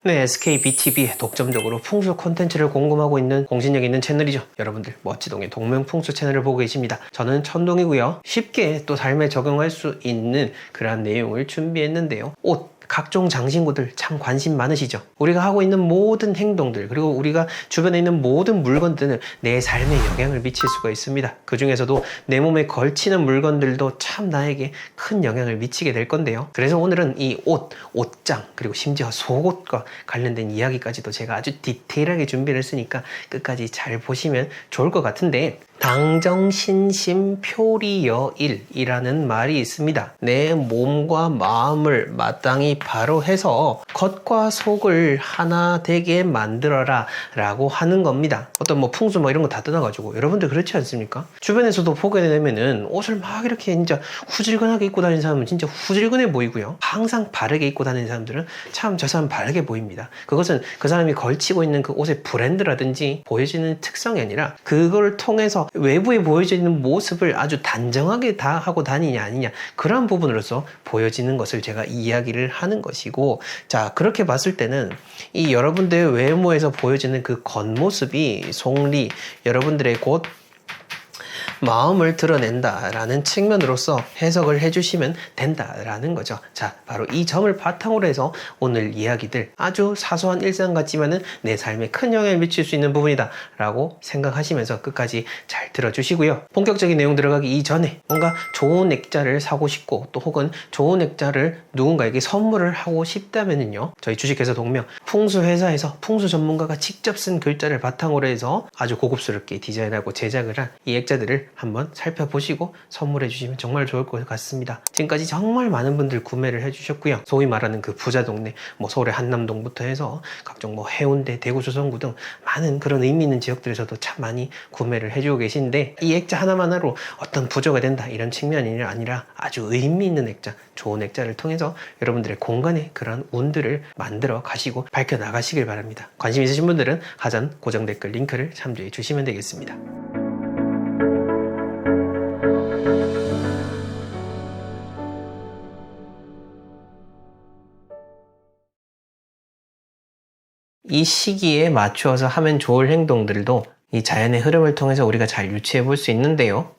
네, SKBTV 독점적으로 풍수 콘텐츠를 공급하고 있는 공신력 있는 채널이죠. 여러분들 멋지동의 동명풍수 채널을 보고 계십니다. 저는 천동이고요. 쉽게 또 삶에 적용할 수 있는 그러한 내용을 준비했는데요. 옷, 각종 장신구들 참 관심 많으시죠? 우리가 하고 있는 모든 행동들, 그리고 우리가 주변에 있는 모든 물건들은 내 삶에 영향을 미칠 수가 있습니다. 그 중에서도 내 몸에 걸치는 물건들도 참 나에게 큰 영향을 미치게 될 건데요. 그래서 오늘은 이 옷, 옷장, 그리고 심지어 속옷과 관련된 이야기까지도 제가 아주 디테일하게 준비를 했으니까 끝까지 잘 보시면 좋을 것 같은데, 당정신심표리여일이라는 말이 있습니다. 내 몸과 마음을 마땅히 바로 해서 겉과 속을 하나 되게 만들어라 라고 하는 겁니다. 어떤 뭐 풍수 뭐 이런 거 다 떠나가지고 여러분들 그렇지 않습니까? 주변에서도 보게 되면은 옷을 막 이렇게 진짜 후질근하게 입고 다니는 사람은 진짜 후질근해 보이고요. 항상 바르게 입고 다니는 사람들은 참 저 사람 바르게 보입니다. 그것은 그 사람이 걸치고 있는 그 옷의 브랜드라든지 보여지는 특성이 아니라 그걸 통해서 외부에 보여지는 모습을 아주 단정하게 다 하고 다니냐 아니냐, 그런 부분으로서 보여지는 것을 제가 이야기를 하는 것이고, 자, 그렇게 봤을 때는 이 여러분들의 외모에서 보여지는 그 겉모습이 속리, 여러분들의 곧 마음을 드러낸다라는 측면으로서 해석을 해주시면 된다라는 거죠. 자, 바로 이 점을 바탕으로 해서 오늘 이야기들, 아주 사소한 일상 같지만은 내 삶에 큰 영향을 미칠 수 있는 부분이다 라고 생각하시면서 끝까지 잘 들어주시고요. 본격적인 내용 들어가기 이전에 뭔가 좋은 액자를 사고 싶고, 또 혹은 좋은 액자를 누군가에게 선물을 하고 싶다면은요, 저희 주식회사 동명 풍수회사에서 풍수 전문가가 직접 쓴 글자를 바탕으로 해서 아주 고급스럽게 디자인하고 제작을 한 이 액자들을 한번 살펴보시고 선물해 주시면 정말 좋을 것 같습니다. 지금까지 정말 많은 분들 구매를 해주셨고요. 소위 말하는 그 부자 동네, 뭐 서울의 한남동부터 해서 각종 뭐 해운대, 대구, 조선구 등 많은 그런 의미 있는 지역들에서도 참 많이 구매를 해주고 계신데, 이 액자 하나만으로 어떤 부조가 된다 이런 측면이 아니라 아주 의미 있는 액자, 좋은 액자를 통해서 여러분들의 공간에 그런 운들을 만들어 가시고 밝혀 나가시길 바랍니다. 관심 있으신 분들은 하단 고정 댓글 링크를 참조해 주시면 되겠습니다. 이 시기에 맞추어서 하면 좋을 행동들도 이 자연의 흐름을 통해서 우리가 잘 유추해 볼 수 있는데요.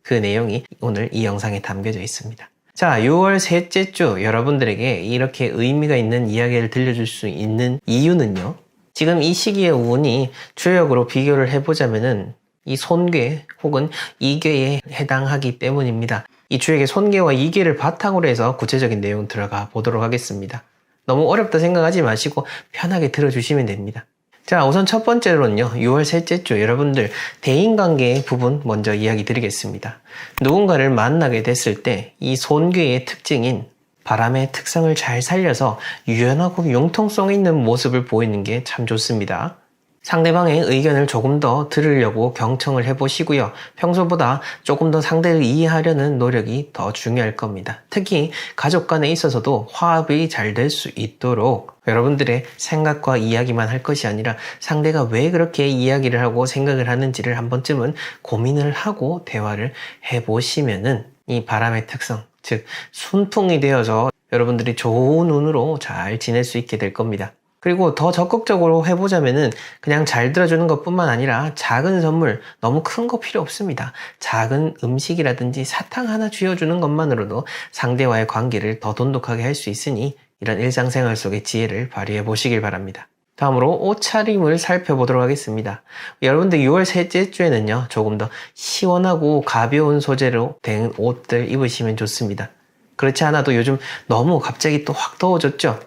그 내용이 오늘 이 영상에 담겨져 있습니다. 자, 6월 셋째 주 여러분들에게 이렇게 의미가 있는 이야기를 들려줄 수 있는 이유는요, 지금 이 시기의 운이 주역으로 비교를 해보자면은 이 손괴 혹은 이괴에 해당하기 때문입니다. 이 주역의 손괴와 이괴를 바탕으로 해서 구체적인 내용 들어가 보도록 하겠습니다. 너무 어렵다 생각하지 마시고 편하게 들어주시면 됩니다. 자, 우선 첫 번째로는요, 6월 셋째 주 여러분들 대인관계 부분 먼저 이야기 드리겠습니다. 누군가를 만나게 됐을 때 이 손괴의 특징인 바람의 특성을 잘 살려서 유연하고 융통성 있는 모습을 보이는 게 참 좋습니다. 상대방의 의견을 조금 더 들으려고 경청을 해보시고요. 평소보다 조금 더 상대를 이해하려는 노력이 더 중요할 겁니다. 특히 가족 간에 있어서도 화합이 잘 될 수 있도록 여러분들의 생각과 이야기만 할 것이 아니라 상대가 왜 그렇게 이야기를 하고 생각을 하는지를 한 번쯤은 고민을 하고 대화를 해보시면은 이 바람의 특성, 즉 순풍이 되어서 여러분들이 좋은 운으로 잘 지낼 수 있게 될 겁니다. 그리고 더 적극적으로 해보자면은 그냥 잘 들어주는 것뿐만 아니라 작은 선물, 너무 큰 거 필요 없습니다. 작은 음식이라든지 사탕 하나 쥐어주는 것만으로도 상대와의 관계를 더 돈독하게 할 수 있으니 이런 일상생활 속의 지혜를 발휘해 보시길 바랍니다. 다음으로 옷차림을 살펴보도록 하겠습니다. 여러분들 6월 셋째 주에는요, 조금 더 시원하고 가벼운 소재로 된 옷들 입으시면 좋습니다. 그렇지 않아도 요즘 너무 갑자기 또 확 더워졌죠?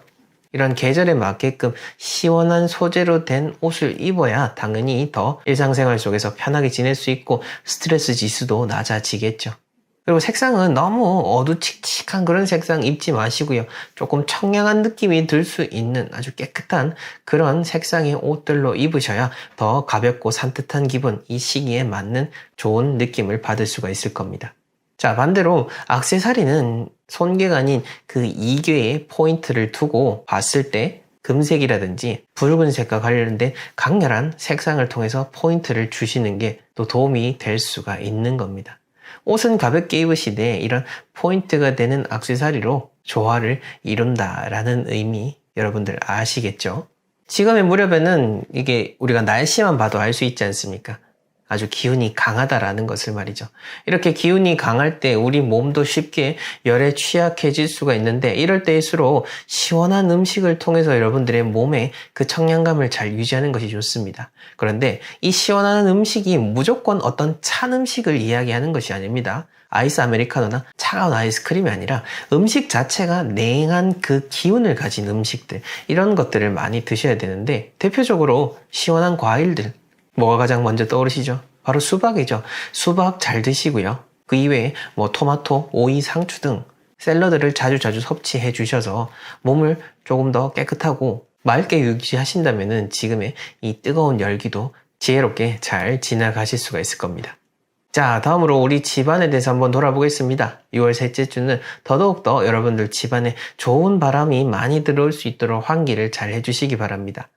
이런 계절에 맞게끔 시원한 소재로 된 옷을 입어야 당연히 더 일상생활 속에서 편하게 지낼 수 있고 스트레스 지수도 낮아지겠죠. 그리고 색상은 너무 어두칙칙한 그런 색상 입지 마시고요. 조금 청량한 느낌이 들 수 있는 아주 깨끗한 그런 색상의 옷들로 입으셔야 더 가볍고 산뜻한 기분, 이 시기에 맞는 좋은 느낌을 받을 수가 있을 겁니다. 자, 반대로 액세서리는 손괴가 아닌 그 이괴에 포인트를 두고 봤을 때 금색이라든지 붉은색과 관련된 강렬한 색상을 통해서 포인트를 주시는 게 또 도움이 될 수가 있는 겁니다. 옷은 가볍게 입으시되 이런 포인트가 되는 액세서리로 조화를 이룬다라는 의미, 여러분들 아시겠죠? 지금의 무렵에는 이게 우리가 날씨만 봐도 알 수 있지 않습니까? 아주 기운이 강하다라는 것을 말이죠. 이렇게 기운이 강할 때 우리 몸도 쉽게 열에 취약해질 수가 있는데 이럴 때일수록 시원한 음식을 통해서 여러분들의 몸에 그 청량감을 잘 유지하는 것이 좋습니다. 그런데 이 시원한 음식이 무조건 어떤 찬 음식을 이야기하는 것이 아닙니다. 아이스 아메리카노나 차가운 아이스크림이 아니라 음식 자체가 냉한 그 기운을 가진 음식들, 이런 것들을 많이 드셔야 되는데 대표적으로 시원한 과일들, 뭐가 가장 먼저 떠오르시죠? 바로 수박이죠. 수박 잘 드시고요. 그 이외에 토마토, 오이, 상추 등 샐러드를 자주 섭취해 주셔서 몸을 조금 더 깨끗하고 맑게 유지하신다면 지금의 이 뜨거운 열기도 지혜롭게 잘 지나가실 수가 있을 겁니다. 자, 다음으로 우리 집안에 대해서 한번 돌아보겠습니다. 6월 셋째 주는 더더욱더 여러분들 집안에 좋은 바람이 많이 들어올 수 있도록 환기를 잘 해주시기 바랍니다.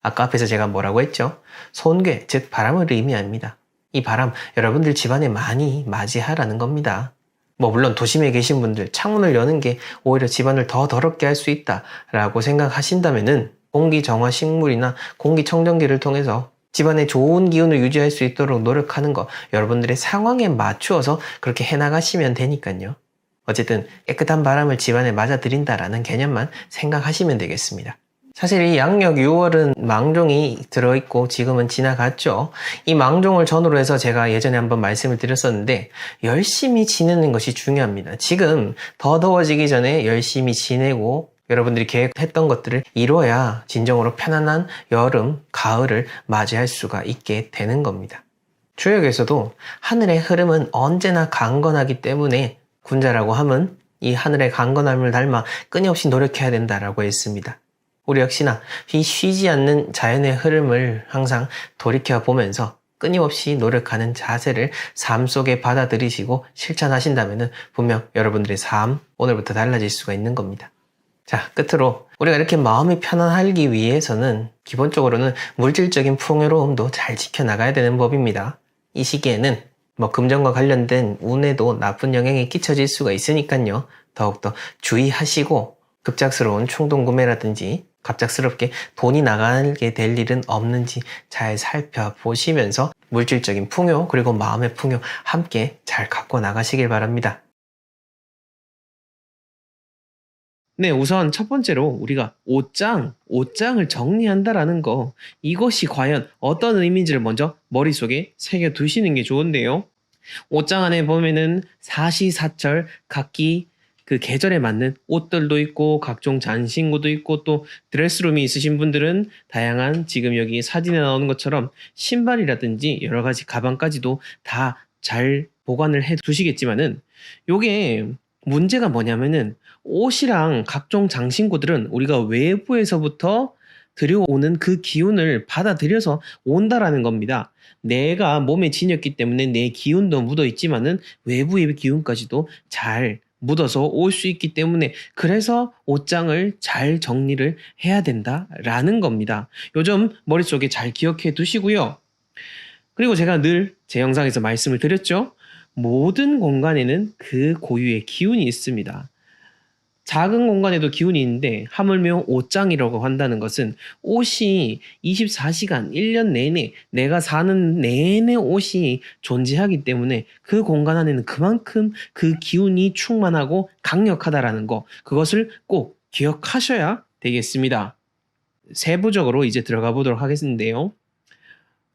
아까 앞에서 제가 뭐라고 했죠? 손괴, 즉 바람을 의미합니다. 이 바람 여러분들 집안에 많이 맞이하라는 겁니다. 물론 도심에 계신 분들 창문을 여는 게 오히려 집안을 더 더럽게 할 수 있다라고 생각하신다면은 공기정화 식물이나 공기청정기를 통해서 집안에 좋은 기운을 유지할 수 있도록 노력하는 거, 여러분들의 상황에 맞추어서 그렇게 해나가시면 되니까요. 어쨌든 깨끗한 바람을 집안에 맞아들인다라는 개념만 생각하시면 되겠습니다. 사실 이 양력 6월은 망종이 들어있고 지금은 지나갔죠. 이 망종을 전후로 해서 제가 예전에 한번 말씀을 드렸었는데 열심히 지내는 것이 중요합니다. 지금 더 더워지기 전에 열심히 지내고 여러분들이 계획했던 것들을 이뤄야 진정으로 편안한 여름, 가을을 맞이할 수가 있게 되는 겁니다. 주역에서도 하늘의 흐름은 언제나 강건하기 때문에 군자라고 함은 이 하늘의 강건함을 닮아 끊임없이 노력해야 된다라고 했습니다. 우리 역시나 이 쉬지 않는 자연의 흐름을 항상 돌이켜보면서 끊임없이 노력하는 자세를 삶 속에 받아들이시고 실천하신다면 분명 여러분들의 삶 오늘부터 달라질 수가 있는 겁니다. 자, 끝으로 우리가 이렇게 마음이 편안하기 위해서는 기본적으로는 물질적인 풍요로움도 잘 지켜나가야 되는 법입니다. 이 시기에는 금전과 관련된 운에도 나쁜 영향이 끼쳐질 수가 있으니까요. 더욱더 주의하시고 급작스러운 충동 구매라든지 갑작스럽게 돈이 나가게 될 일은 없는지 잘 살펴보시면서 물질적인 풍요 그리고 마음의 풍요 함께 잘 갖고 나가시길 바랍니다. 네, 우선 첫 번째로 우리가 옷장을 정리한다라는 거, 이것이 과연 어떤 의미인지를 먼저 머릿속에 새겨두시는 게 좋은데요. 옷장 안에 보면은 사시사철 각기 그 계절에 맞는 옷들도 있고 각종 잔신구도 있고 또 드레스룸이 있으신 분들은 다양한 지금 여기 사진에 나오는 것처럼 신발이라든지 여러 가지 가방까지도 다 잘 보관을 해 두시겠지만은 요게 문제가 뭐냐면은 옷이랑 각종 장신구들은 우리가 외부에서부터 들여오는 그 기운을 받아들여서 온다라는 겁니다. 내가 몸에 지녔기 때문에 내 기운도 묻어 있지만은 외부의 기운까지도 잘 묻어서 올 수 있기 때문에 그래서 옷장을 잘 정리를 해야 된다라는 겁니다. 요즘 머릿속에 잘 기억해 두시고요. 그리고 제가 늘 제 영상에서 말씀을 드렸죠. 모든 공간에는 그 고유의 기운이 있습니다. 작은 공간에도 기운이 있는데 하물며 옷장이라고 한다는 것은 옷이 24시간 1년 내내 내가 사는 내내 옷이 존재하기 때문에 그 공간 안에는 그만큼 그 기운이 충만하고 강력하다라는 거, 그것을 꼭 기억하셔야 되겠습니다. 세부적으로 이제 들어가 보도록 하겠는데요.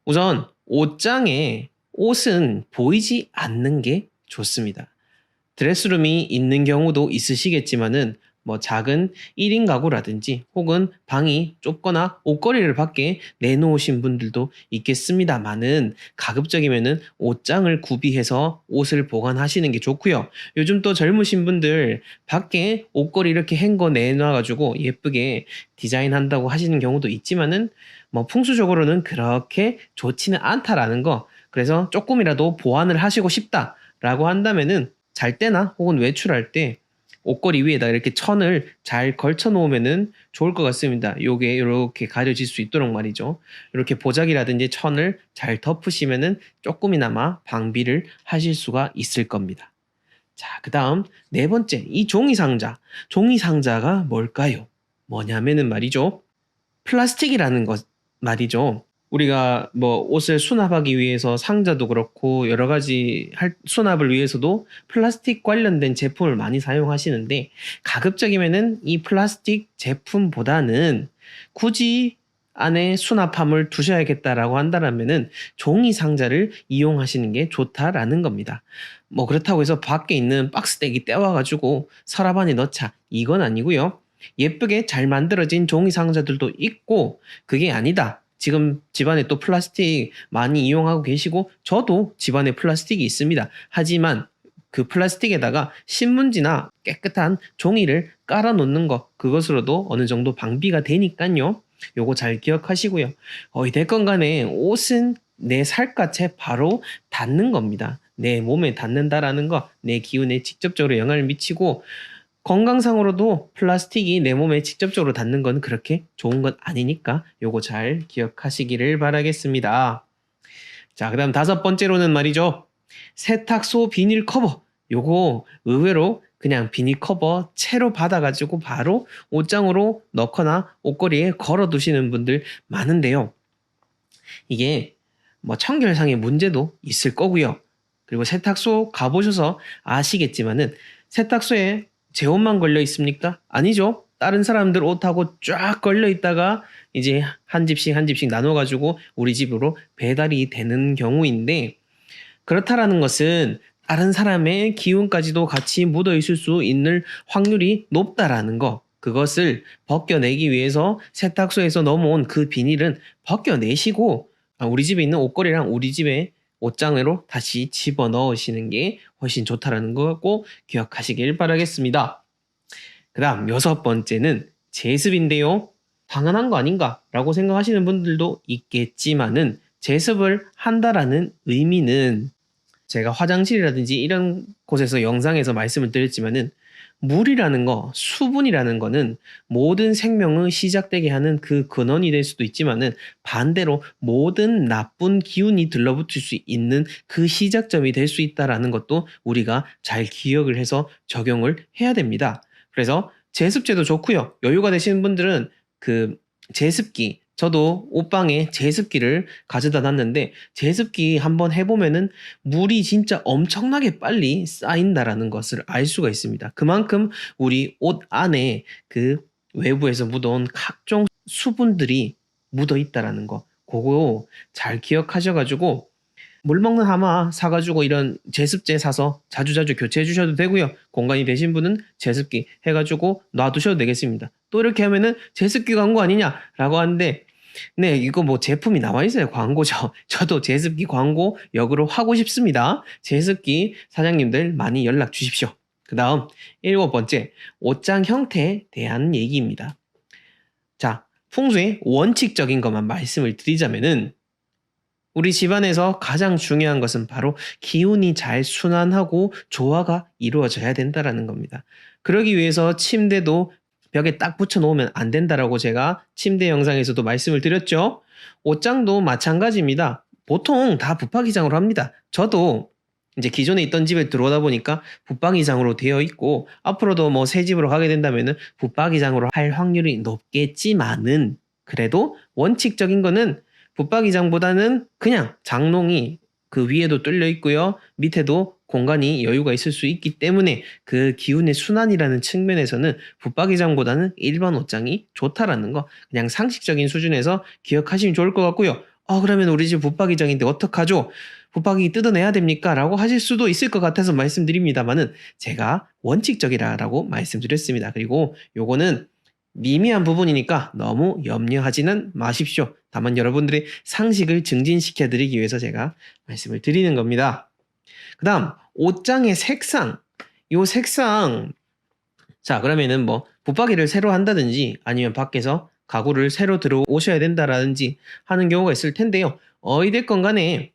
우선 옷장에 옷은 보이지 않는 게 좋습니다. 드레스룸이 있는 경우도 있으시겠지만은 작은 1인 가구라든지 혹은 방이 좁거나 옷걸이를 밖에 내놓으신 분들도 있겠습니다만은 가급적이면은 옷장을 구비해서 옷을 보관하시는 게 좋고요. 요즘 또 젊으신 분들 밖에 옷걸이 이렇게 행거 내놔가지고 예쁘게 디자인한다고 하시는 경우도 있지만은 풍수적으로는 그렇게 좋지는 않다라는 거. 그래서 조금이라도 보완을 하시고 싶다라고 한다면은 잘 때나 혹은 외출할 때 옷걸이 위에다 이렇게 천을 잘 걸쳐 놓으면은 좋을 것 같습니다. 요게 이렇게 가려질 수 있도록 말이죠. 이렇게 보자기라든지 천을 잘 덮으시면은 조금이나마 방비를 하실 수가 있을 겁니다. 자, 그 다음 네 번째, 이 종이상자. 종이상자가 뭘까요? 뭐냐면은 말이죠. 플라스틱이라는 것 말이죠. 우리가 뭐 옷을 수납하기 위해서 상자도 그렇고 여러 가지 수납을 위해서도 플라스틱 관련된 제품을 많이 사용하시는데 가급적이면은 이 플라스틱 제품보다는 굳이 안에 수납함을 두셔야겠다라고 한다면은 종이 상자를 이용하시는 게 좋다라는 겁니다. 뭐 그렇다고 해서 밖에 있는 박스떼기 떼와가지고 서랍 안에 넣자 이건 아니고요. 예쁘게 잘 만들어진 종이 상자들도 있고 그게 아니다. 지금 집안에 또 플라스틱 많이 이용하고 계시고 저도 집안에 플라스틱이 있습니다. 하지만 그 플라스틱에다가 신문지나 깨끗한 종이를 깔아 놓는 것 그것으로도 어느 정도 방비가 되니까요. 요거 잘 기억하시고요. 어찌됐건 간에 옷은 내 살갗에 바로 닿는 겁니다. 내 몸에 닿는다라는 거, 내 기운에 직접적으로 영향을 미치고 건강상으로도 플라스틱이 내 몸에 직접적으로 닿는 건 그렇게 좋은 건 아니니까 요거 잘 기억하시기를 바라겠습니다. 자, 그 다음 5번째로는 말이죠. 세탁소 비닐 커버. 요거 의외로 그냥 비닐 커버 채로 받아가지고 바로 옷장으로 넣거나 옷걸이에 걸어 두시는 분들 많은데요. 이게 뭐 청결상의 문제도 있을 거고요. 그리고 세탁소 가보셔서 아시겠지만은 세탁소에 제 옷만 걸려 있습니까? 아니죠. 다른 사람들 옷하고 쫙 걸려 있다가 이제 한 집씩 한 집씩 나눠가지고 우리 집으로 배달이 되는 경우인데 그렇다라는 것은 다른 사람의 기운까지도 같이 묻어 있을 수 있는 확률이 높다라는 거. 그것을 벗겨내기 위해서 세탁소에서 넘어온 그 비닐은 벗겨내시고 우리 집에 있는 옷걸이랑 우리 집에 옷장으로 다시 집어넣으시는 게 훨씬 좋다라는 거 꼭 기억하시길 바라겠습니다. 그 다음 6번째는 제습인데요. 당연한 거 아닌가 라고 생각하시는 분들도 있겠지만은 제습을 한다라는 의미는 제가 화장실이라든지 이런 곳에서 영상에서 말씀을 드렸지만은 물이라는 거, 수분이라는 거는 모든 생명을 시작되게 하는 그 근원이 될 수도 있지만은 반대로 모든 나쁜 기운이 들러붙을 수 있는 그 시작점이 될 수 있다라는 것도 우리가 잘 기억을 해서 적용을 해야 됩니다. 그래서 제습제도 좋고요. 여유가 되시는 분들은 그 제습기, 저도 옷방에 제습기를 가져다 놨는데 제습기 한번 해보면은 물이 진짜 엄청나게 빨리 쌓인다라는 것을 알 수가 있습니다. 그만큼 우리 옷 안에 그 외부에서 묻어온 각종 수분들이 묻어 있다라는 거 그거 잘 기억하셔가지고 물 먹는 하마 사가지고 이런 제습제 사서 자주자주 교체해 주셔도 되고요. 공간이 되신 분은 제습기 해가지고 놔두셔도 되겠습니다. 또 이렇게 하면은 제습기 광고 아니냐라고 하는데 네, 이거 뭐 제품이 나와 있어요. 광고죠. 저도 제습기 광고 역으로 하고 싶습니다. 제습기 사장님들 많이 연락 주십시오. 그 다음 7번째, 옷장 형태에 대한 얘기입니다. 자, 풍수의 원칙적인 것만 말씀을 드리자면은 우리 집안에서 가장 중요한 것은 바로 기운이 잘 순환하고 조화가 이루어져야 된다라는 겁니다. 그러기 위해서 침대도 벽에 딱 붙여 놓으면 안 된다라고 제가 침대 영상에서도 말씀을 드렸죠. 옷장도 마찬가지입니다. 보통 다 붙박이장으로 합니다. 저도 이제 기존에 있던 집에 들어오다 보니까 붙박이장으로 되어 있고 앞으로도 뭐 새 집으로 가게 된다면은 붙박이장으로 할 확률이 높겠지만은 그래도 원칙적인 거는 붙박이장보다는 그냥 장롱이 그 위에도 뚫려 있고요. 밑에도 공간이 여유가 있을 수 있기 때문에 그 기운의 순환이라는 측면에서는 붙박이장보다는 일반 옷장이 좋다라는 거 그냥 상식적인 수준에서 기억하시면 좋을 것 같고요. 그러면 우리 집 붙박이장인데 어떡하죠? 붙박이 뜯어내야 됩니까? 라고 하실 수도 있을 것 같아서 말씀드립니다만은 제가 원칙적이라고 말씀드렸습니다. 그리고 요거는 미미한 부분이니까 너무 염려하지는 마십시오. 다만 여러분들의 상식을 증진시켜 드리기 위해서 제가 말씀을 드리는 겁니다. 그 다음 옷장의 색상. 요 색상 자 그러면은 뭐 붙박이를 새로 한다든지 아니면 밖에서 가구를 새로 들어오셔야 된다라든지 하는 경우가 있을 텐데요. 어찌됐건 간에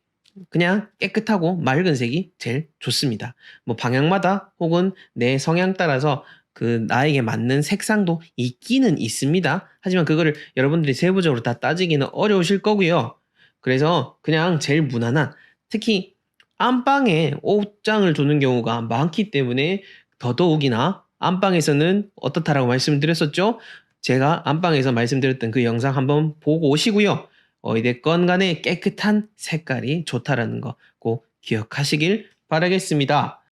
그냥 깨끗하고 맑은 색이 제일 좋습니다. 뭐 방향마다 혹은 내 성향 따라서 그 나에게 맞는 색상도 있기는 있습니다. 하지만 그거를 여러분들이 세부적으로 다 따지기는 어려우실 거고요. 그래서 그냥 제일 무난한 특히 안방에 옷장을 두는 경우가 많기 때문에 더더욱이나 안방에서는 어떻다라고 말씀을 드렸었죠? 제가 안방에서 말씀드렸던 그 영상 한번 보고 오시고요. 어찌됐건 간에 깨끗한 색깔이 좋다라는 거 꼭 기억하시길 바라겠습니다.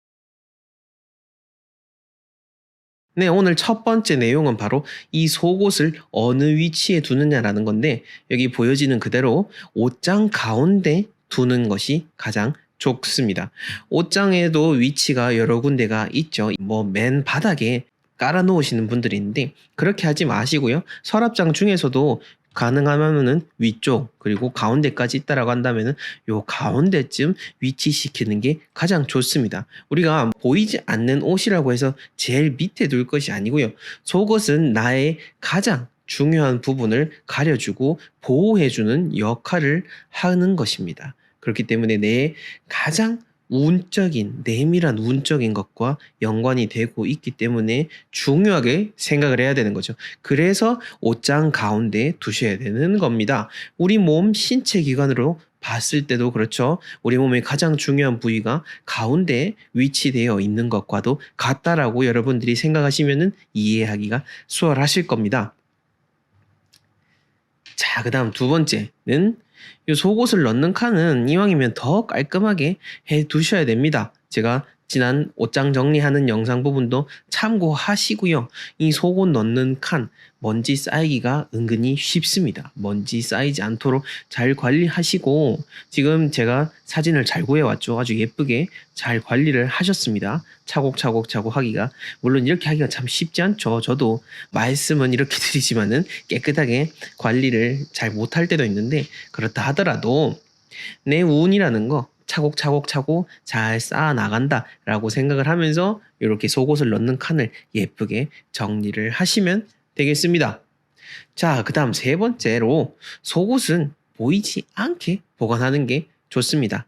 네, 오늘 첫 번째 내용은 바로 이 속옷을 어느 위치에 두느냐라는 건데, 여기 보여지는 그대로 옷장 가운데 두는 것이 가장 좋습니다. 옷장에도 위치가 여러 군데가 있죠. 뭐 맨 바닥에 깔아 놓으시는 분들이 있는데 그렇게 하지 마시고요. 서랍장 중에서도 가능하면은 위쪽 그리고 가운데까지 있다라고 한다면은 요 가운데쯤 위치시키는 게 가장 좋습니다. 우리가 보이지 않는 옷이라고 해서 제일 밑에 둘 것이 아니고요. 속옷은 나의 가장 중요한 부분을 가려주고 보호해주는 역할을 하는 것입니다. 그렇기 때문에 내 가장 운적인, 내밀한 운적인 것과 연관이 되고 있기 때문에 중요하게 생각을 해야 되는 거죠. 그래서 옷장 가운데 두셔야 되는 겁니다. 우리 몸 신체 기관으로 봤을 때도 그렇죠. 우리 몸의 가장 중요한 부위가 가운데 위치되어 있는 것과도 같다라고 여러분들이 생각하시면 이해하기가 수월하실 겁니다. 자, 그 다음 두 번째는 이 속옷을 넣는 칸은 이왕이면 더 깔끔하게 해 두셔야 됩니다. 제가 지난 옷장 정리하는 영상 부분도 참고하시고요. 이 속옷 넣는 칸, 먼지 쌓이기가 은근히 쉽습니다. 먼지 쌓이지 않도록 잘 관리하시고, 지금 제가 사진을 잘 구해왔죠. 아주 예쁘게 잘 관리를 하셨습니다. 차곡차곡 하기가, 물론 이렇게 하기가 참 쉽지 않죠. 저도 말씀은 이렇게 드리지만은 깨끗하게 관리를 잘 못할 때도 있는데, 그렇다 하더라도 내 운이라는 거 차곡차곡 잘 쌓아 나간다라고 생각을 하면서 이렇게 속옷을 넣는 칸을 예쁘게 정리를 하시면 되겠습니다. 자, 그 다음 세 번째로 속옷은 보이지 않게 보관하는 게 좋습니다.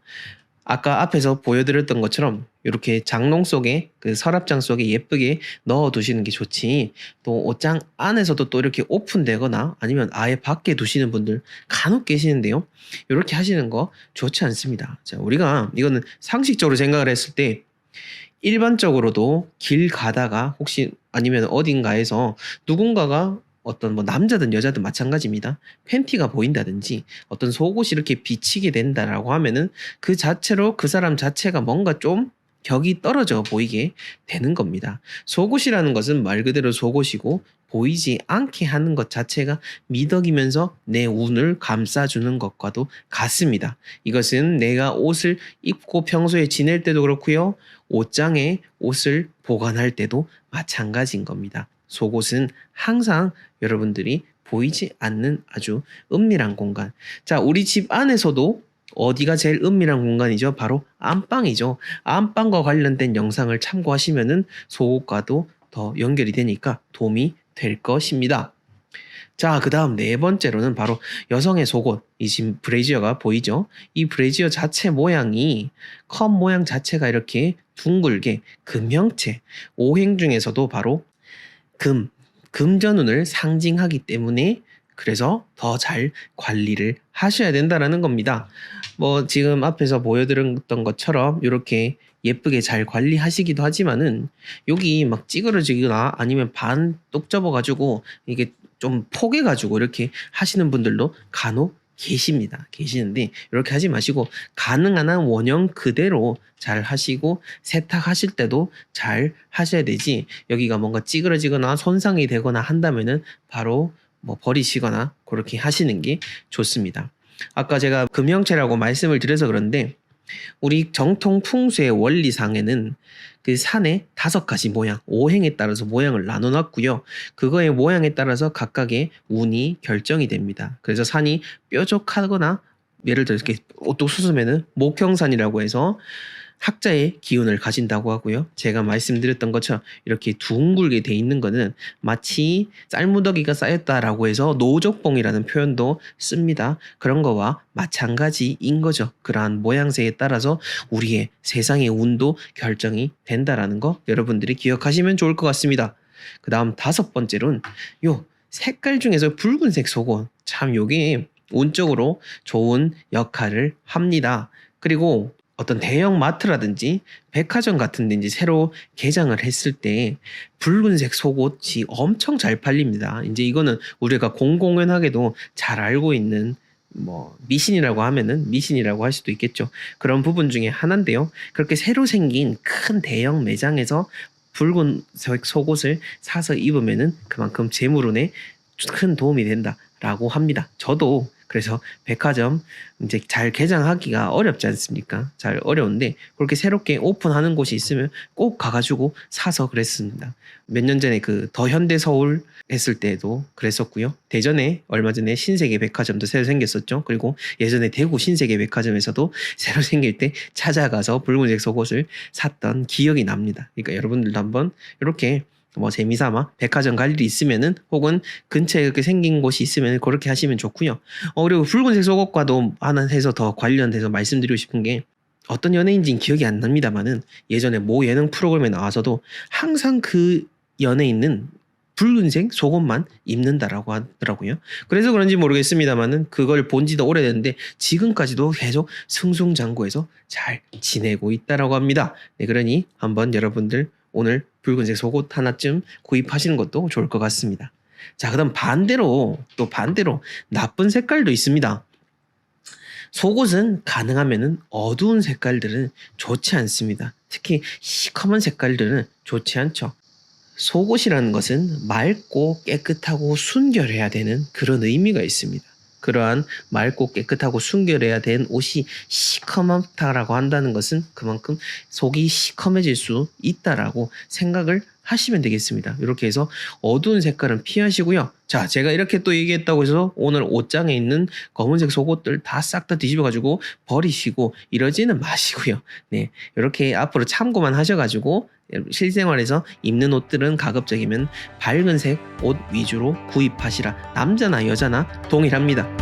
아까 앞에서 보여드렸던 것처럼 이렇게 장롱 속에, 그 서랍장 속에 예쁘게 넣어 두시는 게 좋지, 또 옷장 안에서도 또 이렇게 오픈되거나 아니면 아예 밖에 두시는 분들 간혹 계시는데요. 이렇게 하시는 거 좋지 않습니다. 자, 우리가 이거는 상식적으로 생각을 했을 때 일반적으로도 길 가다가 혹시 아니면 어딘가에서 누군가가 어떤 뭐 남자든 여자든 마찬가지입니다. 팬티가 보인다든지 어떤 속옷이 이렇게 비치게 된다라고 하면은 그 자체로 그 사람 자체가 뭔가 좀 격이 떨어져 보이게 되는 겁니다. 속옷이라는 것은 말 그대로 속옷이고 보이지 않게 하는 것 자체가 미덕이면서 내 운을 감싸주는 것과도 같습니다. 이것은 내가 옷을 입고 평소에 지낼 때도 그렇고요. 옷장에 옷을 보관할 때도 마찬가지인 겁니다. 속옷은 항상 여러분들이 보이지 않는 아주 은밀한 공간. 자, 우리 집 안에서도 어디가 제일 은밀한 공간이죠? 바로 안방이죠. 안방과 관련된 영상을 참고하시면은 속옷과도 더 연결이 되니까 도움이 될 것입니다. 자, 그 다음 네 번째로는 바로 여성의 속옷. 이 지금 브래지어가 보이죠? 이 브래지어 자체 모양이, 컵 모양 자체가 이렇게 둥글게 금형체, 오행 중에서도 바로 금전운을 상징하기 때문에 그래서 더 잘 관리를 하셔야 된다라는 겁니다. 뭐 지금 앞에서 보여드렸던 것처럼 이렇게 예쁘게 잘 관리하시기도 하지만은 여기 막 찌그러지거나 아니면 반 똑 접어가지고 이게 좀 포개가지고 이렇게 하시는 분들도 간혹 계시는데 이렇게 하지 마시고 가능한 한 원형 그대로 잘 하시고 세탁하실 때도 잘 하셔야 되지, 여기가 뭔가 찌그러지거나 손상이 되거나 한다면은 바로 뭐 버리시거나 그렇게 하시는 게 좋습니다. 아까 제가 금형체라고 말씀을 드려서 그런데 우리 정통 풍수의 원리상에는 그 산에 5가지 모양, 오행에 따라서 모양을 나눠놨고요. 그거의 모양에 따라서 각각의 운이 결정이 됩니다. 그래서 산이 뾰족하거나 예를 들어 이렇게 오똑 솟으면은 목형산이라고 해서 학자의 기운을 가진다고 하고요. 제가 말씀드렸던 것처럼 이렇게 둥글게 돼 있는 거는 마치 쌀무더기가 쌓였다라고 해서 노적봉이라는 표현도 씁니다. 그런 거와 마찬가지인 거죠. 그러한 모양새에 따라서 우리의 세상의 운도 결정이 된다라는 거 여러분들이 기억하시면 좋을 것 같습니다. 그 다음 5번째로는 요 색깔 중에서 붉은색 속옷, 참 요게 운적으로 좋은 역할을 합니다. 그리고 어떤 대형 마트라든지 백화점 같은 데 이제 새로 개장을 했을 때 붉은색 속옷이 엄청 잘 팔립니다. 이제 이거는 우리가 공공연하게도 잘 알고 있는 뭐 미신이라고 하면은 미신이라고 할 수도 있겠죠. 그런 부분 중에 하나인데요. 그렇게 새로 생긴 큰 대형 매장에서 붉은색 속옷을 사서 입으면은 그만큼 재물운에 큰 도움이 된다라고 합니다. 저도 그래서 백화점 이제 잘 개장하기가 어렵지 않습니까? 잘 어려운데 그렇게 새롭게 오픈하는 곳이 있으면 꼭 가가지고 사서 그랬습니다. 몇 년 전에 그 더 현대 서울 했을 때도 그랬었고요. 대전에 얼마 전에 신세계 백화점도 새로 생겼었죠. 그리고 예전에 대구 신세계 백화점에서도 새로 생길 때 찾아가서 붉은색 속옷을 샀던 기억이 납니다. 그러니까 여러분들도 한번 이렇게 뭐 재미삼아 백화점 갈 일이 있으면은 혹은 근처에 그렇게 생긴 곳이 있으면 그렇게 하시면 좋고요. 그리고 붉은색 속옷과도 하나 해서 더 관련돼서 말씀드리고 싶은 게 어떤 연예인지는 기억이 안 납니다만은 예전에 모 예능 프로그램에 나와서도 항상 그 연예인은 붉은색 속옷만 입는다라고 하더라고요. 그래서 그런지 모르겠습니다만은 그걸 본 지도 오래됐는데 지금까지도 계속 승승장구해서 잘 지내고 있다라고 합니다. 네, 그러니 한번 여러분들 오늘 붉은색 속옷 하나쯤 구입하시는 것도 좋을 것 같습니다. 자, 그다음 반대로 나쁜 색깔도 있습니다. 속옷은 가능하면은 어두운 색깔들은 좋지 않습니다. 특히 시커먼 색깔들은 좋지 않죠. 속옷이라는 것은 맑고 깨끗하고 순결해야 되는 그런 의미가 있습니다. 그러한 맑고 깨끗하고 순결해야 된 옷이 시커멓다라고 한다는 것은 그만큼 속이 시커매질 수 있다라고 생각을 하시면 되겠습니다. 이렇게 해서 어두운 색깔은 피하시고요. 자, 제가 이렇게 또 얘기했다고 해서 오늘 옷장에 있는 검은색 속옷들 다 싹 다 뒤집어가지고 버리시고 이러지는 마시고요. 네, 이렇게 앞으로 참고만 하셔가지고 실생활에서 입는 옷들은 가급적이면 밝은색 옷 위주로 구입하시라. 남자나 여자나 동일합니다.